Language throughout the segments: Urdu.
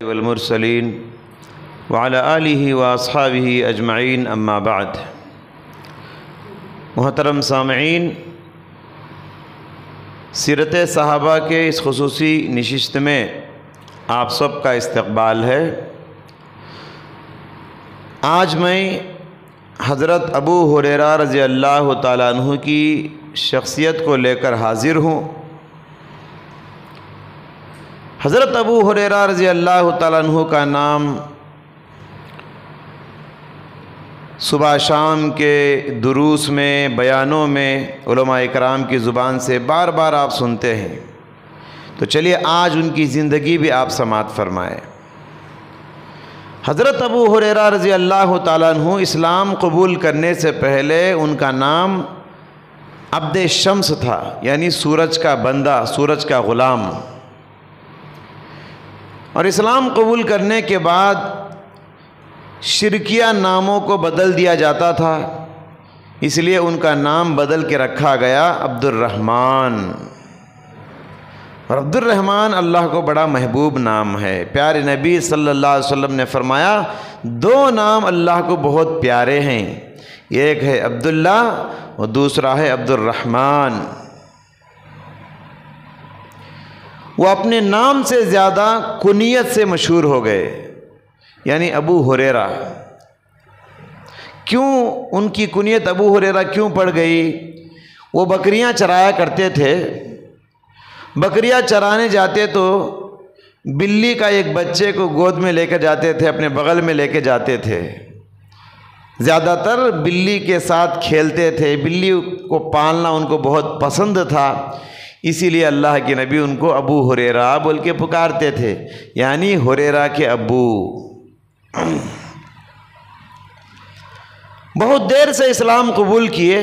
والمرسلین وعلی آلہ واصحابہ اجمعین اما بعد۔ محترم سامعین، سیرت صحابہ کے اس خصوصی نشست میں آپ سب کا استقبال ہے۔ آج میں حضرت ابو ہریرہ رضی اللہ تعالیٰ عنہ کی شخصیت کو لے کر حاضر ہوں۔ حضرت ابو ہریرہ رضی اللہ تعالیٰ عنہ کا نام صبح شام کے دروس میں، بیانوں میں علماء اکرام کی زبان سے بار بار آپ سنتے ہیں، تو چلیے آج ان کی زندگی بھی آپ سماعت فرمائیں۔ حضرت ابو ہریرہ رضی اللہ تعالیٰ عنہ اسلام قبول کرنے سے پہلے ان کا نام عبد شمس تھا، یعنی سورج کا بندہ، سورج کا غلام۔ اور اسلام قبول کرنے کے بعد شرکیہ ناموں کو بدل دیا جاتا تھا، اس لیے ان کا نام بدل کے رکھا گیا عبد الرحمن۔ اور عبد الرحمن اللہ کو بڑا محبوب نام ہے۔ پیارے نبی صلی اللہ علیہ وسلم نے فرمایا دو نام اللہ کو بہت پیارے ہیں، ایک ہے عبداللہ اور دوسرا ہے عبد الرحمن۔ وہ اپنے نام سے زیادہ کنیت سے مشہور ہو گئے، یعنی ابو ہریرہ۔ کیوں ان کی کنیت ابو ہریرہ کیوں پڑ گئی؟ وہ بکریاں چرایا کرتے تھے، بکریاں چرانے جاتے تو بلی کا ایک بچے کو گود میں لے کر جاتے تھے، اپنے بغل میں لے کے جاتے تھے۔ زیادہ تر بلی کے ساتھ کھیلتے تھے، بلی کو پالنا ان کو بہت پسند تھا، اسی لیے اللہ کے نبی ان کو ابو ہریرہ بول کے پکارتے تھے، یعنی ہریرہ کے ابو۔ بہت دیر سے اسلام قبول کیے،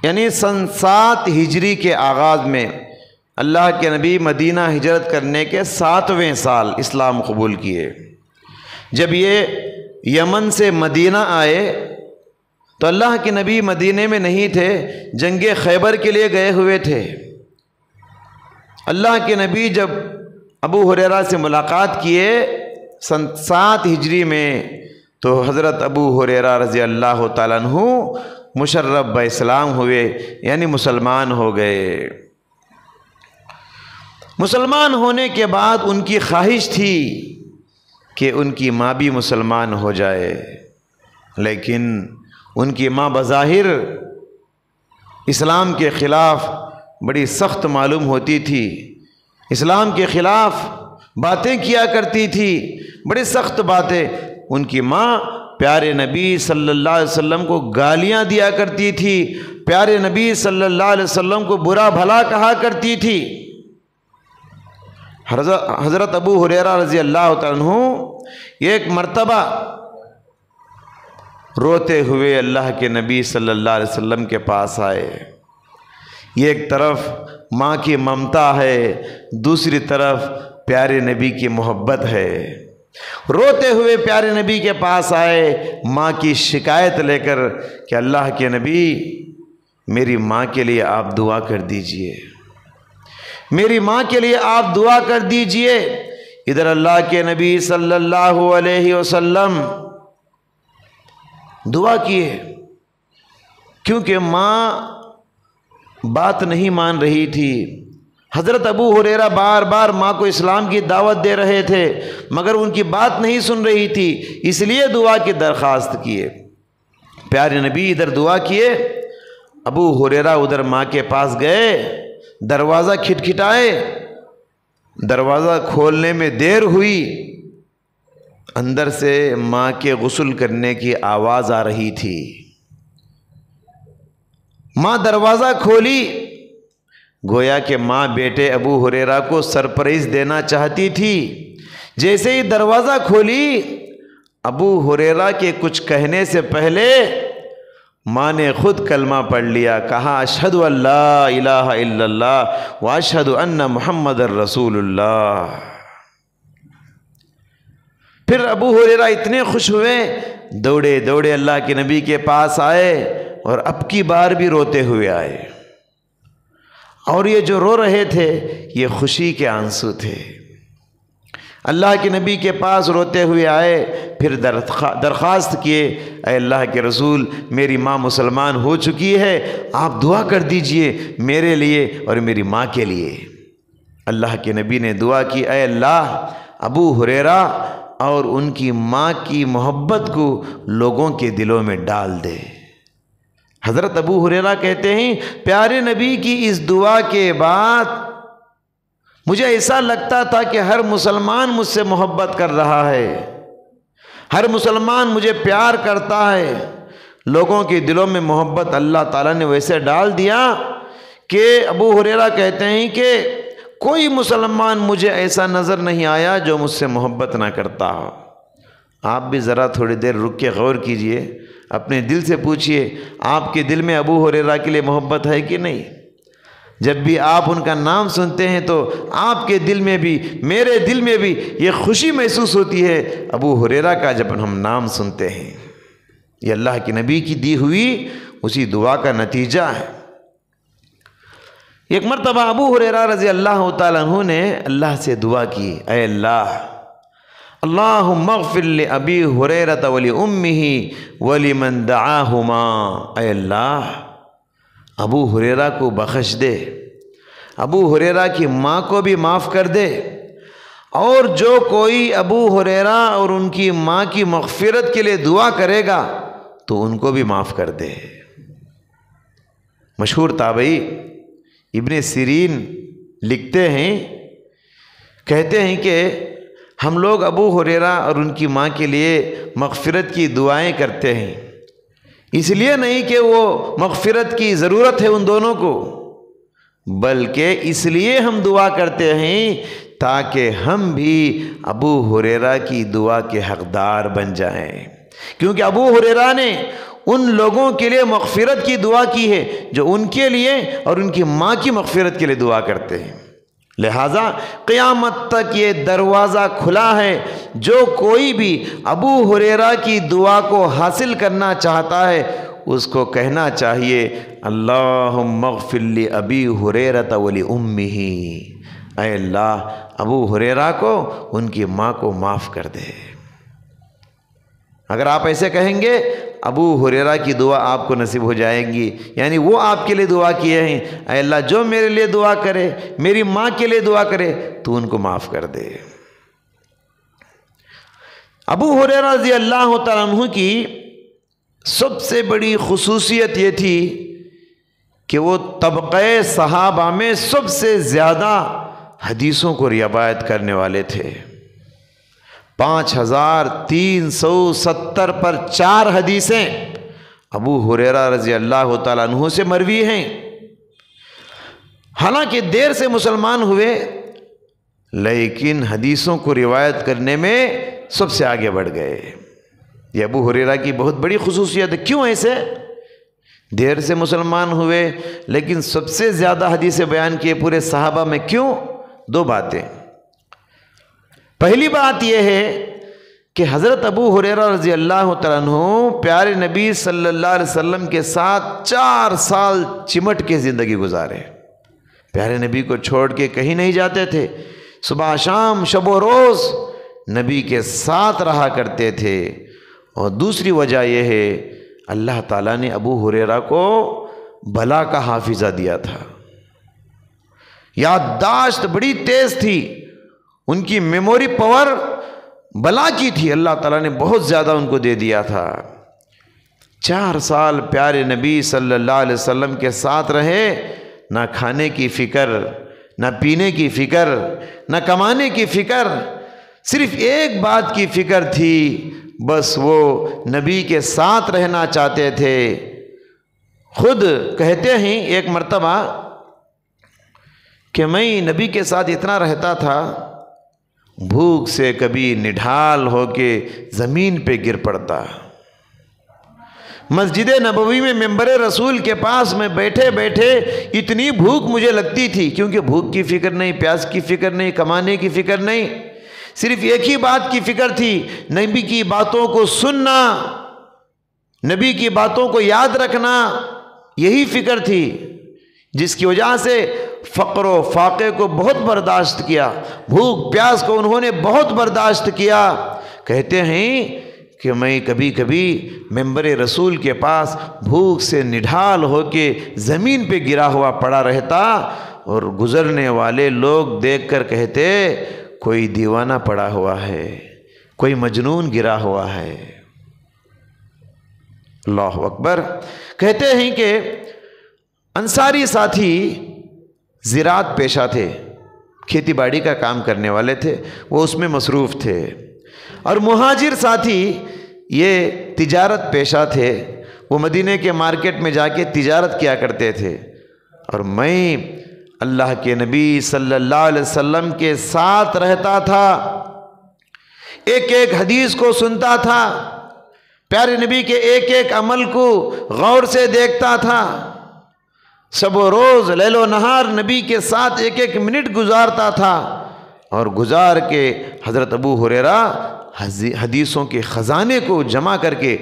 یعنی سن 7 ہجری کے آغاز میں اللہ کے نبی مدینہ ہجرت کرنے کے 7ویں سال اسلام قبول کیے۔ جب یہ یمن سے مدینہ آئے تو اللہ کے نبی مدینے میں نہیں تھے، جنگ خیبر کے لیے گئے ہوئے تھے۔ اللہ کے نبی جب ابو ہریرہ سے ملاقات کیے سن 7 ہجری میں، تو حضرت ابو ہریرہ رضی اللہ تعالیٰ عنہ مشرف باسلام ہوئے، یعنی مسلمان ہو گئے۔ مسلمان ہونے کے بعد ان کی خواہش تھی کہ ان کی ماں بھی مسلمان ہو جائے، لیکن ان کی ماں بظاہر اسلام کے خلاف بڑی سخت معلوم ہوتی تھی، اسلام کے خلاف باتیں کیا کرتی تھی، بڑی سخت باتیں۔ ان کی ماں پیارے نبی صلی اللہ علیہ وسلم کو گالیاں دیا کرتی تھی، پیارے نبی صلی اللہ علیہ وسلم کو برا بھلا کہا کرتی تھی۔ حضرت ابو ہریرہ رضی اللہ تعالیٰ عنہ ایک مرتبہ روتے ہوئے اللہ کے نبی صلی اللہ علیہ وسلم کے پاس آئے۔ ایک طرف ماں کی ممتا ہے، دوسری طرف پیارے نبی کی محبت ہے۔ روتے ہوئے پیارے نبی کے پاس آئے ماں کی شکایت لے کر کہ اللہ کے نبی میری ماں کے لیے آپ دعا کر دیجئے، میری ماں کے لیے آپ دعا کر دیجئے۔ ادھر اللہ کے نبی صلی اللہ علیہ وسلم دعا کیے، کیونکہ ماں بات نہیں مان رہی تھی۔ حضرت ابو ہریرہ بار بار ماں کو اسلام کی دعوت دے رہے تھے، مگر ان کی بات نہیں سن رہی تھی، اس لیے دعا کی درخواست کیے۔ پیارے نبی ادھر دعا کیے، ابو ہریرہ ادھر ماں کے پاس گئے، دروازہ کھٹکھٹائے، دروازہ کھولنے میں دیر ہوئی، اندر سے ماں کے غسل کرنے کی آواز آ رہی تھی۔ ماں دروازہ کھولی، گویا کہ ماں بیٹے ابو ہریرہ کو سرپرائز دینا چاہتی تھی۔ جیسے ہی دروازہ کھولی، ابو ہریرہ کے کچھ کہنے سے پہلے ماں نے خود کلمہ پڑھ لیا، کہا اشہد ان لا الہ الا اللہ واشہد ان محمد الرسول اللہ۔ پھر ابو ہریرہ اتنے خوش ہوئے، دوڑے دوڑے اللہ کے نبی کے پاس آئے اور اب کی بار بھی روتے ہوئے آئے، اور یہ جو رو رہے تھے یہ خوشی کے آنسو تھے۔ اللہ کے نبی کے پاس روتے ہوئے آئے، پھر درخواست کیے، اے اللہ کے رسول میری ماں مسلمان ہو چکی ہے، آپ دعا کر دیجئے میرے لیے اور میری ماں کے لیے۔ اللہ کے نبی نے دعا کی، اے اللہ ابو ہریرہ اور ان کی ماں کی محبت کو لوگوں کے دلوں میں ڈال دے۔ حضرت ابو ہریرہ کہتے ہیں پیارے نبی کی اس دعا کے بعد مجھے ایسا لگتا تھا کہ ہر مسلمان مجھ سے محبت کر رہا ہے، ہر مسلمان مجھے پیار کرتا ہے۔ لوگوں کے دلوں میں محبت اللہ تعالیٰ نے ویسے ڈال دیا کہ ابو ہریرہ کہتے ہیں کہ کوئی مسلمان مجھے ایسا نظر نہیں آیا جو مجھ سے محبت نہ کرتا ہو۔ آپ بھی ذرا تھوڑی دیر رک کے غور کیجئے، اپنے دل سے پوچھئے آپ کے دل میں ابو ہریرہ کے لیے محبت ہے کہ نہیں؟ جب بھی آپ ان کا نام سنتے ہیں تو آپ کے دل میں بھی میرے دل میں بھی یہ خوشی محسوس ہوتی ہے ابو ہریرہ کا جب ہم نام سنتے ہیں۔ یہ اللہ کے نبی کی دی ہوئی اسی دعا کا نتیجہ ہے۔ ایک مرتبہ ابو ہریرہ رضی اللہ تعالیٰ عنہ نے اللہ سے دعا کی، اے اللہ اللہم اغفر لأبی ہریرہ ولأمہ ولمن دعاہما، اے اللہ ابو ہریرہ کو بخش دے، ابو ہریرہ کی ماں کو بھی معاف کر دے، اور جو کوئی ابو ہریرہ اور ان کی ماں کی مغفرت کے لیے دعا کرے گا تو ان کو بھی معاف کر دے۔ مشہور تابعی ابن سیرین لکھتے ہیں، کہتے ہیں کہ ہم لوگ ابو ہریرہ اور ان کی ماں کے لیے مغفرت کی دعائیں کرتے ہیں، اس لیے نہیں کہ وہ مغفرت کی ضرورت ہے ان دونوں کو، بلکہ اس لیے ہم دعا کرتے ہیں تاکہ ہم بھی ابو ہریرہ کی دعا کے حقدار بن جائیں، کیونکہ ابو ہریرہ نے ان لوگوں کے لیے مغفرت کی دعا کی ہے جو ان کے لیے اور ان کی ماں کی مغفرت کے لیے دعا کرتے ہیں۔ لہٰذا قیامت تک یہ دروازہ کھلا ہے، جو کوئی بھی ابو ہریرہ کی دعا کو حاصل کرنا چاہتا ہے اس کو کہنا چاہیے اللہم اغفر لأبی ہریرہ ولأمہ، اے اللہ ابو ہریرہ کو ان کی ماں کو معاف کر دے۔ اگر آپ ایسے کہیں گے ابو ہریرہ کی دعا آپ کو نصیب ہو جائے گی، یعنی وہ آپ کے لیے دعا کیے ہیں، اے اللہ جو میرے لیے دعا کرے، میری ماں کے لیے دعا کرے تو ان کو معاف کر دے۔ ابو ہریرہ رضی اللہ تعالیٰ عنہ کی سب سے بڑی خصوصیت یہ تھی کہ وہ طبقہ صحابہ میں سب سے زیادہ حدیثوں کو روایت کرنے والے تھے۔ 5370 پر 4 حدیثیں ابو ہریرہ رضی اللہ تعالیٰ عنہ سے مروی ہیں۔ حالانکہ دیر سے مسلمان ہوئے لیکن حدیثوں کو روایت کرنے میں سب سے آگے بڑھ گئے۔ یہ ابو ہریرہ کی بہت بڑی خصوصیت ہے۔ کیوں ایسے؟ دیر سے مسلمان ہوئے لیکن سب سے زیادہ حدیثیں بیان کیے پورے صحابہ میں، کیوں؟ 2 باتیں۔ پہلی بات یہ ہے کہ حضرت ابو ہریرہ رضی اللہ تعالیٰ عنہ پیارے نبی صلی اللہ علیہ وسلم کے ساتھ 4 سال چمٹ کے زندگی گزارے، پیارے نبی کو چھوڑ کے کہیں نہیں جاتے تھے، صبح شام شب و روز نبی کے ساتھ رہا کرتے تھے۔ اور دوسری وجہ یہ ہے اللہ تعالیٰ نے ابو ہریرہ کو بلا کا حافظہ دیا تھا، یادداشت بڑی تیز تھی، ان کی میموری پاور بلا کی تھی، اللہ تعالیٰ نے بہت زیادہ ان کو دے دیا تھا۔ 4 سال پیارے نبی صلی اللہ علیہ وسلم کے ساتھ رہے، نہ کھانے کی فکر، نہ پینے کی فکر، نہ کمانے کی فکر، صرف ایک بات کی فکر تھی، بس وہ نبی کے ساتھ رہنا چاہتے تھے۔ خود کہتے ہیں ایک مرتبہ کہ میں نبی کے ساتھ اتنا رہتا تھا، بھوک سے کبھی نڈھال ہو کے زمین پہ گر پڑتا۔ مسجد نبوی میں منبر رسول کے پاس میں بیٹھے بیٹھے اتنی بھوک مجھے لگتی تھی، کیونکہ بھوک کی فکر نہیں، پیاس کی فکر نہیں، کمانے کی فکر نہیں، صرف ایک ہی بات کی فکر تھی، نبی کی باتوں کو سننا، نبی کی باتوں کو یاد رکھنا، یہی فکر تھی، جس کی وجہ سے فقر و فاقے کو بہت برداشت کیا، بھوک پیاس کو انہوں نے بہت برداشت کیا۔ کہتے ہیں کہ میں کبھی کبھی ممبر رسول کے پاس بھوک سے نڈھال ہو کے زمین پہ گرا ہوا پڑا رہتا، اور گزرنے والے لوگ دیکھ کر کہتے کوئی دیوانہ پڑا ہوا ہے، کوئی مجنون گرا ہوا ہے۔ اللہ اکبر۔ کہتے ہیں کہ انصاری ساتھی زراعت پیشہ تھے، کھیتی باڑی کا کام کرنے والے تھے، وہ اس میں مصروف تھے، اور مہاجر ساتھی یہ تجارت پیشہ تھے، وہ مدینے کے مارکیٹ میں جا کے تجارت کیا کرتے تھے، اور میں اللہ کے نبی صلی اللہ علیہ وسلم کے ساتھ رہتا تھا، ایک ایک حدیث کو سنتا تھا، پیارے نبی کے ایک ایک عمل کو غور سے دیکھتا تھا، شب و روز لیل و نہار نبی کے ساتھ ایک ایک منٹ گزارتا تھا، اور گزار کے حضرت ابو ہریرہ حدیثوں کے خزانے کو جمع کر کے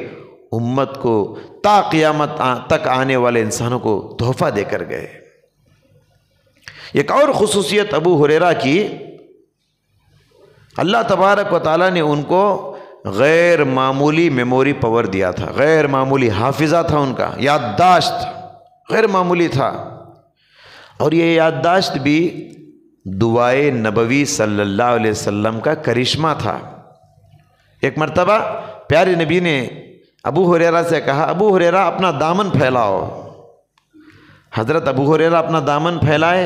امت کو تا قیامت تک آنے والے انسانوں کو تحفہ دے کر گئے۔ ایک اور خصوصیت ابو ہریرہ کی، اللہ تبارک و تعالیٰ نے ان کو غیر معمولی میموری پاور دیا تھا، غیر معمولی حافظہ تھا ان کا، یادداشت غیر معمولی تھا، اور یہ یادداشت بھی دعائے نبوی صلی اللہ علیہ وسلم کا کرشمہ تھا۔ ایک مرتبہ پیارے نبی نے ابو ہریرہ سے کہا، ابو ہریرہ اپنا دامن پھیلاؤ۔ حضرت ابو ہریرہ اپنا دامن پھیلائے،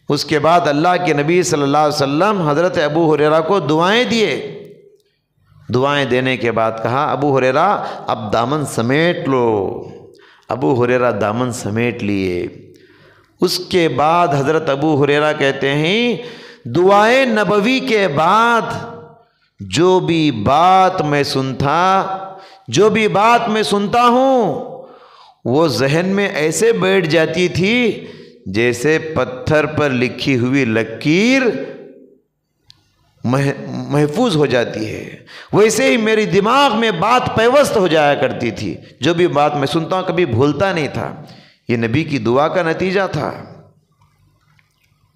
اس کے بعد اللہ کے نبی صلی اللہ علیہ وسلم حضرت ابو ہریرہ کو دعائیں دیے، دعائیں دینے کے بعد کہا ابو ہریرہ اب دامن سمیٹ لو۔ ابو ہریرہ دامن سمیٹ لیے۔ اس کے بعد حضرت ابو ہریرہ کہتے ہیں دعائے نبوی کے بعد جو بھی بات میں سنتا ہوں وہ ذہن میں ایسے بیٹھ جاتی تھی جیسے پتھر پر لکھی ہوئی لکیر محفوظ ہو جاتی ہے، ویسے ہی میری دماغ میں بات پیوست ہو جایا کرتی تھی، جو بھی بات میں سنتا ہوں کبھی بھولتا نہیں تھا۔ یہ نبی کی دعا کا نتیجہ تھا۔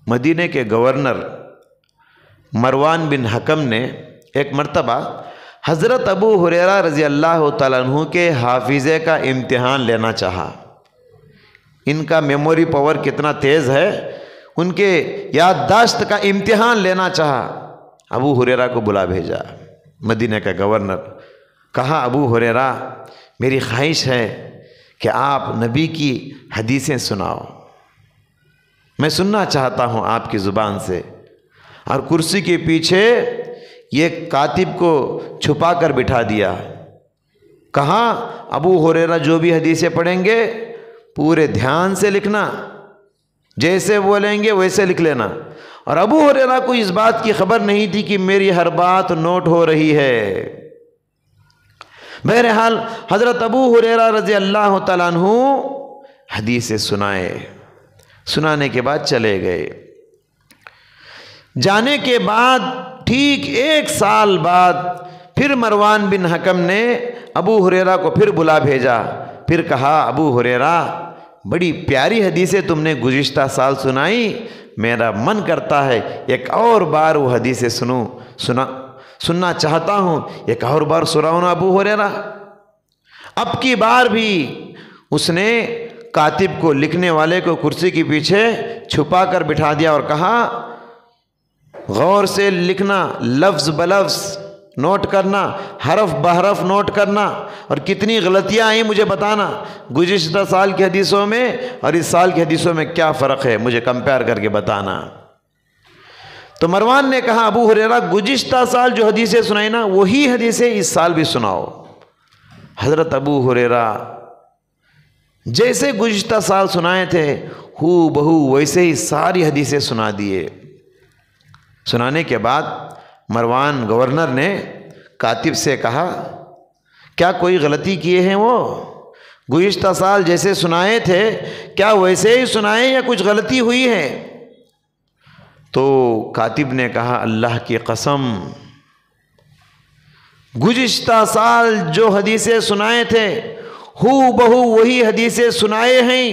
مدینے کے گورنر مروان بن حکم نے ایک مرتبہ حضرت ابو ہریرہ رضی اللہ تعالیٰ عنہ کے حافظے کا امتحان لینا چاہا۔ ان کا میموری پاور کتنا تیز ہے، ان کے یادداشت کا امتحان لینا چاہا۔ ابو ہریرہ کو بلا بھیجا مدینہ کا گورنر، کہا ابو ہریرہ میری خواہش ہے کہ آپ نبی کی حدیثیں سناؤ، میں سننا چاہتا ہوں آپ کی زبان سے۔ اور کرسی کے پیچھے یہ کاتب کو چھپا کر بٹھا دیا، کہا ابو ہریرہ جو بھی حدیثیں پڑھیں گے پورے دھیان سے لکھنا، جیسے بولیں گے ویسے لکھ لینا۔ اور ابو ہریرہ کو اس بات کی خبر نہیں تھی کہ میری ہر بات نوٹ ہو رہی ہے۔ بہرحال حضرت ابو ہریرہ رضی اللہ تعالیٰ عنہ حدیثیں سنانے کے بعد چلے گئے۔ جانے کے بعد ٹھیک 1 سال بعد پھر مروان بن حکم نے ابو ہریرہ کو پھر بلا بھیجا، پھر کہا ابو ہریرہ بڑی پیاری حدیثیں تم نے گزشتہ سال سنائی، میرا من کرتا ہے ایک اور بار وہ حدیثیں سننا چاہتا ہوں، ایک اور بار سناؤ نا ابو ہریرہ۔ اب کی بار بھی اس نے کاتب کو، لکھنے والے کو کرسی کے پیچھے چھپا کر بٹھا دیا اور کہا غور سے لکھنا، لفظ بلفظ نوٹ کرنا، حرف بحرف نوٹ کرنا، اور کتنی غلطیاں آئیں مجھے بتانا، گزشتہ سال کی حدیثوں میں اور اس سال کی حدیثوں میں کیا فرق ہے مجھے کمپیئر کر کے بتانا۔ تو مروان نے کہا ابو ہریرہ گزشتہ سال جو حدیثیں سنائی نا وہی حدیثیں اس سال بھی سناؤ۔ حضرت ابو ہریرہ جیسے گزشتہ سال سنائے تھے ہو بہو ویسے ہی ساری حدیثیں سنا دیے۔ سنانے کے بعد مروان گورنر نے کاتب سے کہا کیا کوئی غلطی کیے ہیں؟ وہ گزشتہ سال جیسے سنائے تھے کیا ویسے ہی سنائے یا کچھ غلطی ہوئی ہے؟ تو کاتب نے کہا اللہ کی قسم گزشتہ سال جو حدیثیں سنائے تھے ہو بہو وہی حدیثیں سنائے ہیں،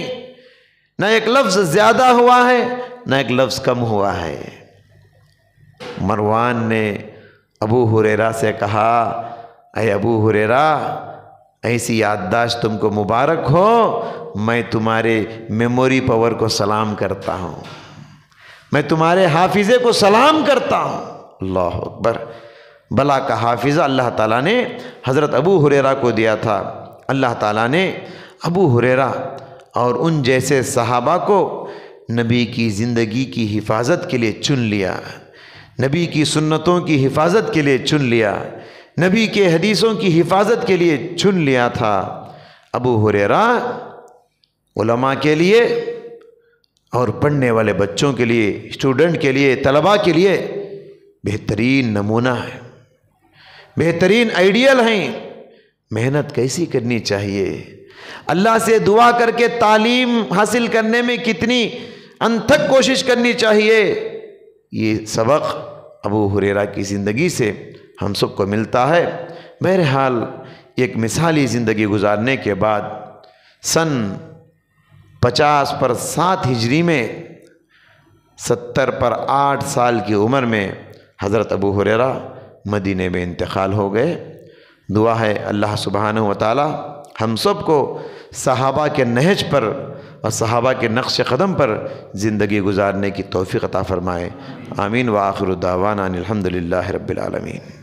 نہ ایک لفظ زیادہ ہوا ہے نہ ایک لفظ کم ہوا ہے۔ مروان نے ابو ہریرہ سے کہا، اے ابو ہریرہ، ایسی یادداشت تم کو مبارک ہو، میں تمہارے میموری پاور کو سلام کرتا ہوں، میں تمہارے حافظے کو سلام کرتا ہوں۔ اللہ اکبر! بلا کا حافظہ اللہ تعالیٰ نے حضرت ابو ہریرہ کو دیا تھا۔ اللہ تعالیٰ نے ابو ہریرہ اور ان جیسے صحابہ کو نبی کی زندگی کی حفاظت کے لیے چن لیا، نبی کی سنتوں کی حفاظت کے لیے چن لیا، نبی کے حدیثوں کی حفاظت کے لیے چن لیا تھا۔ ابو ہریرہ علماء کے لیے اور پڑھنے والے بچوں کے لیے، اسٹوڈنٹ کے لیے، طلباء کے لیے بہترین نمونہ ہے، بہترین آئیڈیل ہیں۔ محنت کیسی کرنی چاہیے، اللہ سے دعا کر کے تعلیم حاصل کرنے میں کتنی انتھک کوشش کرنی چاہیے، یہ سبق ابو ہریرہ کی زندگی سے ہم سب کو ملتا ہے۔ بہرحال ایک مثالی زندگی گزارنے کے بعد سن 50 پر 7 ہجری میں 70 پر 8 سال کی عمر میں حضرت ابو ہریرہ مدینے میں انتقال ہو گئے۔ دعا ہے اللہ سبحانہ و تعالی ہم سب کو صحابہ کے نہج پر اور صحابہ کے نقش قدم پر زندگی گزارنے کی توفیق عطا فرمائے۔ آمین۔ وآخر دعوانا ان الحمد للہ رب العالمین۔